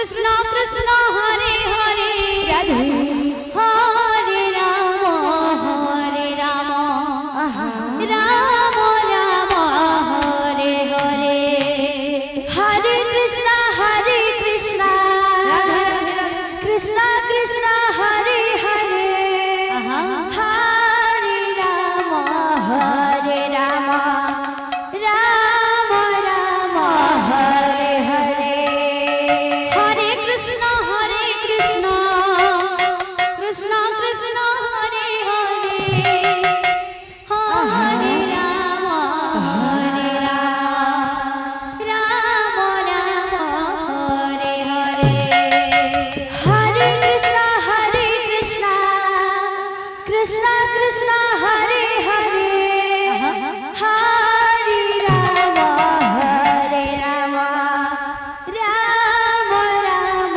Krishna Krishna Hare Hare Hare Ram Ram Ram Hare Hare Hare Krishna Krishna Krishna Hare Hare Hare Ram Ram Ram Hare Hare Hare Krishna Krishna Krishna Hare Hare Hare Ram Ram Ram Hare Hare Hare Krishna Krishna Krishna Hare Hare Hare Ram Ram Ram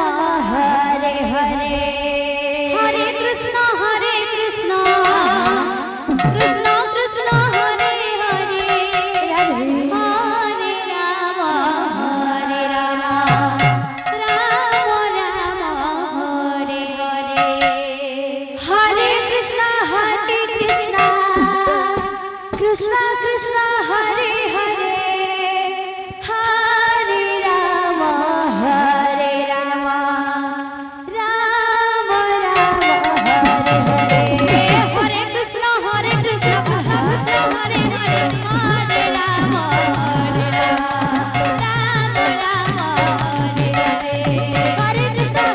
Hare Hare Hare Krishna Krishna Krishna Hare Hare Hare Ram Ram Hare Hare Hare Krishna Krishna Krishna Hare Hare Hare Ram Ram Ram Hare Hare Hare Krishna Krishna Krishna Hare Hare Hare Ram Ram Hare Hare Hare Krishna Krishna Krishna Hare Hare Ram Ram Hare Hare Hare Krishna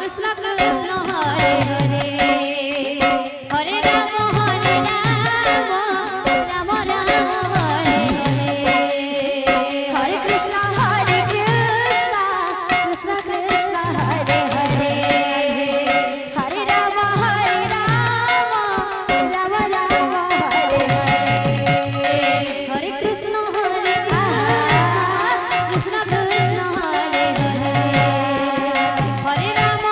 Krishna Krishna Hare Hare Hare Ram Ram Hare Hare Hare Krishna Krishna Krishna Hare Hare Hare Ram Ram Hare Hare Hare Krishna Krishna Krishna Hare Hare Hare Ram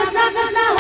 Krishna Krishna